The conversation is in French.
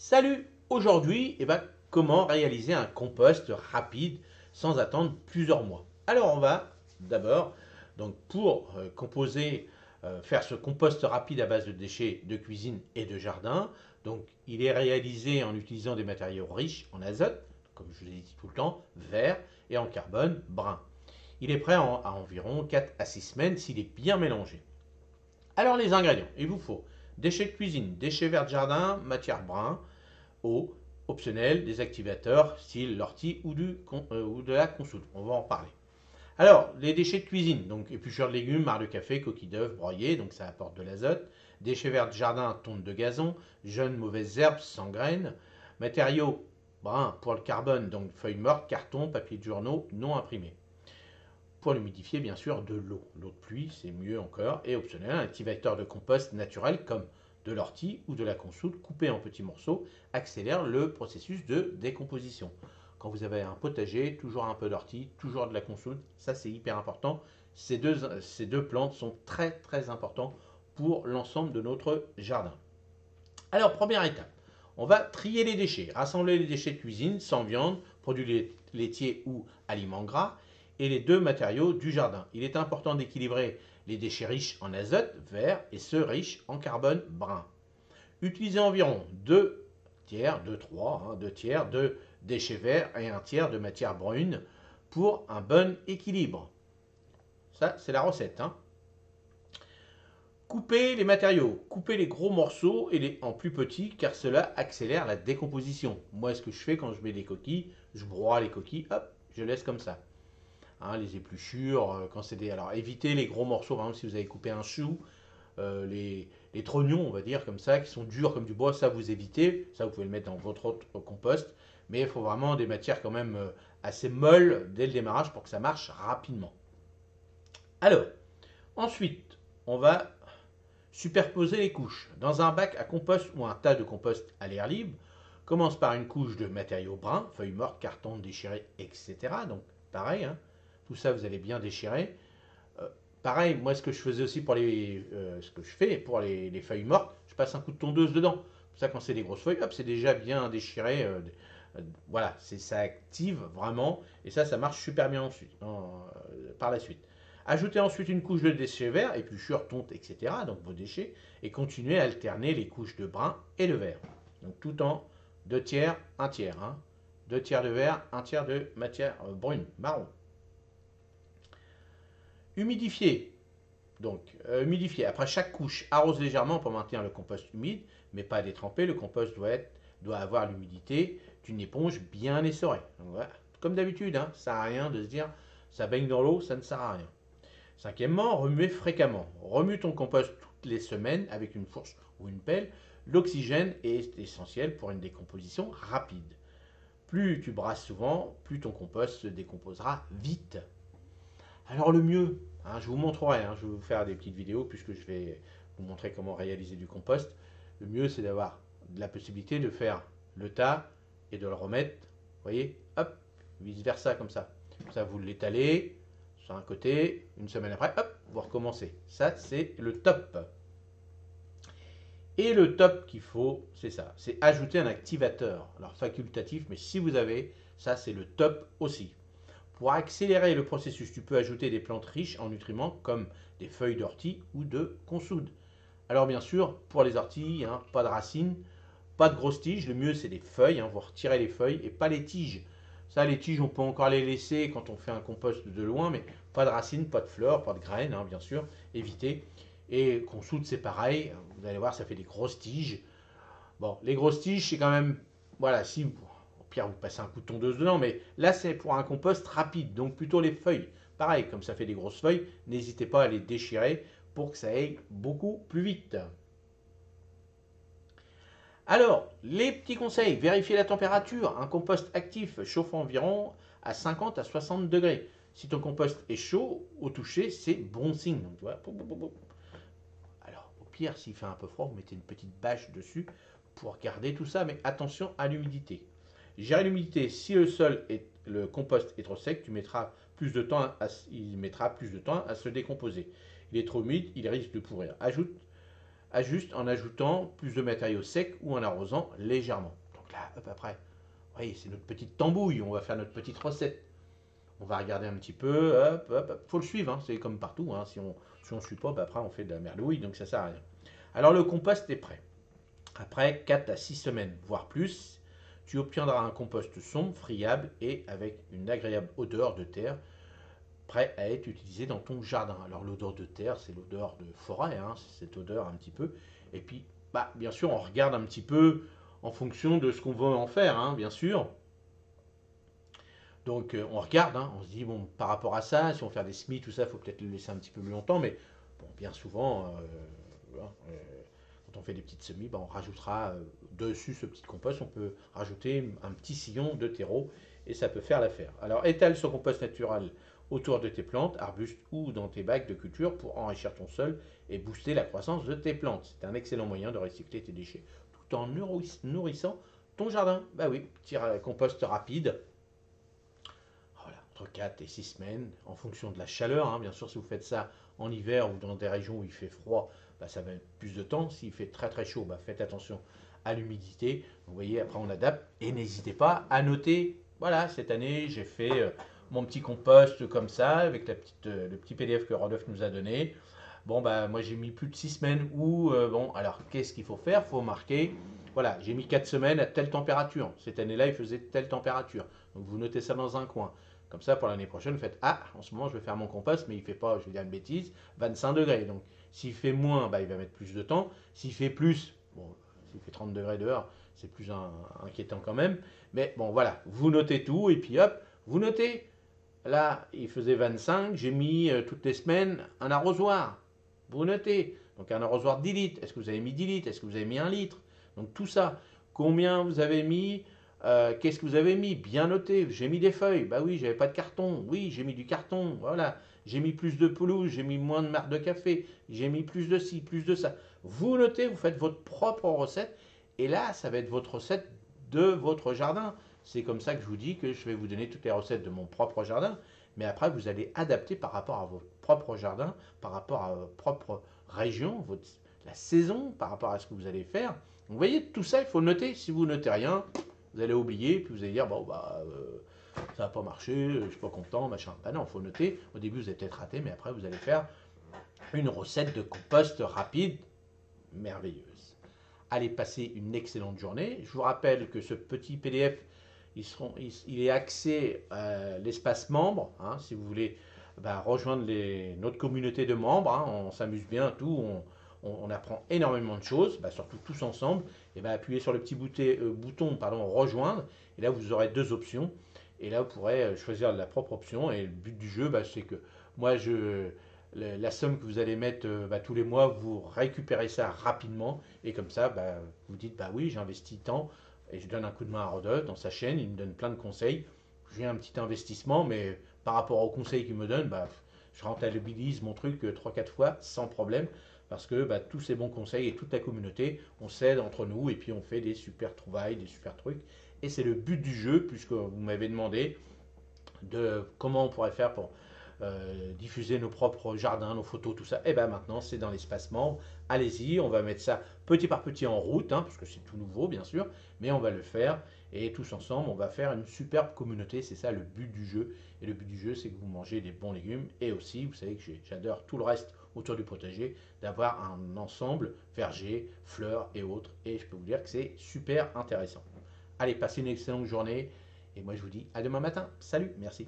Salut! Aujourd'hui, comment réaliser un compost rapide sans attendre plusieurs mois? Alors, on va d'abord, donc pour faire ce compost rapide à base de déchets de cuisine et de jardin. Donc, il est réalisé en utilisant des matériaux riches en azote, comme je l'ai dit tout le temps, vert, et en carbone, brun. Il est prêt à environ 4 à 6 semaines s'il est bien mélangé. Alors, les ingrédients, il vous faut déchets de cuisine, déchets verts de jardin, matière brun, eau, optionnel, des activateurs, style l'ortie ou de la consoude. On va en parler. Alors, les déchets de cuisine, donc épluchures de légumes, marc de café, coquilles d'œufs broyées, donc ça apporte de l'azote. Déchets verts de jardin, tonte de gazon, jeunes mauvaises herbes sans graines. Matériaux bruns pour le carbone, donc feuilles mortes, carton, papier de journaux non imprimés. Pour l'humidifier, bien sûr, de l'eau. L'eau de pluie, c'est mieux encore. Et optionnel, un activateur de compost naturel comme de l'ortie ou de la consoude coupée en petits morceaux accélère le processus de décomposition. Quand vous avez un potager, toujours un peu d'ortie, toujours de la consoude, ça c'est hyper important. Ces deux plantes sont très très importantes pour l'ensemble de notre jardin. Alors, première étape, on va trier les déchets, rassembler les déchets de cuisine sans viande, produits laitiers ou aliments gras, et les deux matériaux du jardin. Il est important d'équilibrer les déchets riches en azote vert et ceux riches en carbone brun. Utilisez environ 2 tiers, 2-3, 2 tiers de déchets verts et un tiers de matière brune pour un bon équilibre. Ça, c'est la recette. Coupez les matériaux, coupez les gros morceaux en plus petits car cela accélère la décomposition. Moi, ce que je fais quand je mets des coquilles, je broie les coquilles, hop, je laisse comme ça. Les épluchures, quand c'est des. Alors évitez les gros morceaux, par exemple si vous avez coupé un chou, les trognons, on va dire comme ça, qui sont durs comme du bois, ça vous évitez. Ça, vous pouvez le mettre dans votre autre compost. Mais il faut vraiment des matières quand même assez molles dès le démarrage pour que ça marche rapidement. Alors, ensuite, on va superposer les couches. Dans un bac à compost ou un tas de compost à l'air libre, commence par une couche de matériaux bruns, feuilles mortes, cartons déchirés, etc. Donc pareil, tout ça vous allez bien déchirer. Pareil, moi ce que je faisais aussi ce que je fais pour les feuilles mortes, je passe un coup de tondeuse dedans. Pour ça quand c'est des grosses feuilles, hop, c'est déjà bien déchiré. Voilà, ça active vraiment et ça marche super bien ensuite, par la suite. Ajoutez ensuite une couche de déchets verts, épluchures, tonte, etc. Donc vos déchets, et continuez à alterner les couches de brun et de vert. Donc tout en 2 tiers, 1 tiers. 2 tiers de vert, 1 tiers de matière brune, marron. Humidifier. Donc, humidifier. Après chaque couche, arrose légèrement pour maintenir le compost humide, mais pas détrempé. Le compost doit avoir l'humidité d'une éponge bien essorée. Donc, voilà. Comme d'habitude, ça ne sert à rien de se dire ça baigne dans l'eau, ça ne sert à rien. Cinquièmement, remuer fréquemment. Remue ton compost toutes les semaines avec une fourche ou une pelle. L'oxygène est essentiel pour une décomposition rapide. Plus tu brasses souvent, plus ton compost se décomposera vite. Alors le mieux, je vous montrerai, je vais vous faire des petites vidéos puisque je vais vous montrer comment réaliser du compost. Le mieux c'est d'avoir la possibilité de faire le tas et de le remettre, vous voyez, hop, vice versa comme ça. Comme ça vous l'étalez sur un côté, une semaine après, hop, vous recommencez. Ça c'est le top. Et le top qu'il faut, c'est ça, c'est ajouter un activateur. Alors facultatif, mais si vous avez, ça c'est le top aussi. Pour accélérer le processus, tu peux ajouter des plantes riches en nutriments comme des feuilles d'ortie ou de consoude. Alors bien sûr, pour les orties, pas de racines, pas de grosses tiges. Le mieux c'est des feuilles, vous retirez les feuilles et pas les tiges. Ça, les tiges, on peut encore les laisser quand on fait un compost de loin, mais pas de racines, pas de fleurs, pas de graines, bien sûr, évitez. Et consoude, c'est pareil. Vous allez voir, ça fait des grosses tiges. Bon, les grosses tiges, c'est quand même. Voilà, si au pire vous passez un coup de tondeuse dedans, mais là c'est pour un compost rapide, donc plutôt les feuilles. Pareil, comme ça fait des grosses feuilles, n'hésitez pas à les déchirer pour que ça aille beaucoup plus vite. Alors, les petits conseils, vérifiez la température. Un compost actif chauffe environ à 50 à 60 degrés. Si ton compost est chaud au toucher, c'est bon signe. Donc, voilà. Alors, au pire, s'il fait un peu froid, vous mettez une petite bâche dessus pour garder tout ça, mais attention à l'humidité. Gérer l'humidité, si le compost est trop sec, il mettra plus de temps à se décomposer. Il est trop humide, il risque de pourrir. ajuste en ajoutant plus de matériaux secs ou en arrosant légèrement. Donc là, hop, après, oui, c'est notre petite tambouille, on va faire notre petite recette. On va regarder un petit peu, hop, hop, hop. Faut le suivre, hein, c'est comme partout. Hein, si on ne suit pas, bah après on fait de la merdouille, donc ça sert à rien. Alors le compost est prêt. Après 4 à 6 semaines, voire plus, tu obtiendras un compost sombre, friable et avec une agréable odeur de terre, prêt à être utilisé dans ton jardin. Alors l'odeur de terre, c'est l'odeur de forêt, hein, c'est cette odeur un petit peu. Et puis, bah, bien sûr, on regarde un petit peu en fonction de ce qu'on veut en faire, hein, bien sûr. Donc on regarde, hein, on se dit, bon, par rapport à ça, si on veut faire des semis, tout ça, il faut peut-être le laisser un petit peu plus longtemps, mais bon, bien souvent, voilà, quand on fait des petites semis, ben, on rajoutera dessus ce petit compost, on peut rajouter un petit sillon de terreau et ça peut faire l'affaire. Alors étale ce compost naturel autour de tes plantes, arbustes ou dans tes bacs de culture pour enrichir ton sol et booster la croissance de tes plantes. C'est un excellent moyen de recycler tes déchets tout en nourrissant ton jardin. Bah oui, petit compost rapide. Voilà, entre 4 et 6 semaines, en fonction de la chaleur. Hein. Bien sûr, si vous faites ça en hiver ou dans des régions où il fait froid, bah, ça va être plus de temps. S'il fait très très chaud, bah, faites attention à l'humidité. Vous voyez, après on adapte. Et n'hésitez pas à noter, voilà, cette année j'ai fait mon petit compost comme ça, avec le petit PDF que Rodolphe nous a donné. Bon, bah moi j'ai mis plus de 6 semaines ou, bon, alors qu'est-ce qu'il faut faire? Il faut marquer, voilà, j'ai mis 4 semaines à telle température. Cette année-là, il faisait telle température. Donc vous notez ça dans un coin. Comme ça, pour l'année prochaine, vous faites, ah, en ce moment, je vais faire mon compost, mais il ne fait pas, je vais dire une bêtise, 25 degrés. Donc s'il fait moins, bah, il va mettre plus de temps. S'il fait plus, bon, s'il fait 30 degrés dehors, c'est plus inquiétant quand même. Mais bon, voilà, vous notez tout, et puis hop, vous notez. Là, il faisait 25, j'ai mis toutes les semaines un arrosoir. Vous notez. Donc un arrosoir de 10 litres. Est-ce que vous avez mis 10 litres? Est-ce que vous avez mis 1 litre? Donc tout ça. Combien vous avez mis? Qu'est-ce que vous avez mis? Bien noté. J'ai mis des feuilles. Bah oui, j'avais pas de carton. Oui, j'ai mis du carton. Voilà. J'ai mis plus de pelouse. J'ai mis moins de marc de café. J'ai mis plus de ci, plus de ça. Vous notez, vous faites votre propre recette. Et là, ça va être votre recette de votre jardin. C'est comme ça que je vous dis que je vais vous donner toutes les recettes de mon propre jardin. Mais après, vous allez adapter par rapport à votre propre jardin, par rapport à votre propre région, la saison, par rapport à ce que vous allez faire. Vous voyez, tout ça, il faut le noter. Si vous ne notez rien, vous allez oublier, puis vous allez dire, bon, bah, ça n'a pas marché, je ne suis pas content, machin. Bah non, il faut noter. Au début, vous allez peut-être raté, mais après, vous allez faire une recette de compost rapide, merveilleuse. Allez passer une excellente journée. Je vous rappelle que ce petit PDF, il est axé à l'espace membre. Hein, si vous voulez rejoindre notre communauté de membres, hein, on s'amuse bien, tout, on apprend énormément de choses, surtout tous ensemble. Et appuyez sur le petit bouton rejoindre. Et là, vous aurez deux options. Et là, vous pourrez choisir la propre option. Et le but du jeu, c'est que moi, la somme que vous allez mettre tous les mois, vous récupérez ça rapidement. Et comme ça, vous dites, oui, j'ai investi tant. Et je donne un coup de main à Rodolphe dans sa chaîne. Il me donne plein de conseils. J'ai un petit investissement, mais par rapport aux conseils qu'il me donne, je rentabilise mon truc 3-4 fois sans problème. Parce que tous ces bons conseils et toute la communauté, on s'aide entre nous et puis on fait des super trouvailles, des super trucs. Et c'est le but du jeu, puisque vous m'avez demandé de comment on pourrait faire pour diffuser nos propres jardins, nos photos, tout ça. Et maintenant, c'est dans l'espace membre. Allez-y, on va mettre ça petit par petit en route, hein, parce que c'est tout nouveau, bien sûr, mais on va le faire. Et tous ensemble, on va faire une superbe communauté. C'est ça le but du jeu. Et le but du jeu, c'est que vous mangez des bons légumes. Et aussi, vous savez que j'adore tout le reste autour du potager, d'avoir un ensemble verger, fleurs et autres. Et je peux vous dire que c'est super intéressant. Allez, passez une excellente journée. Et moi, je vous dis à demain matin. Salut, merci.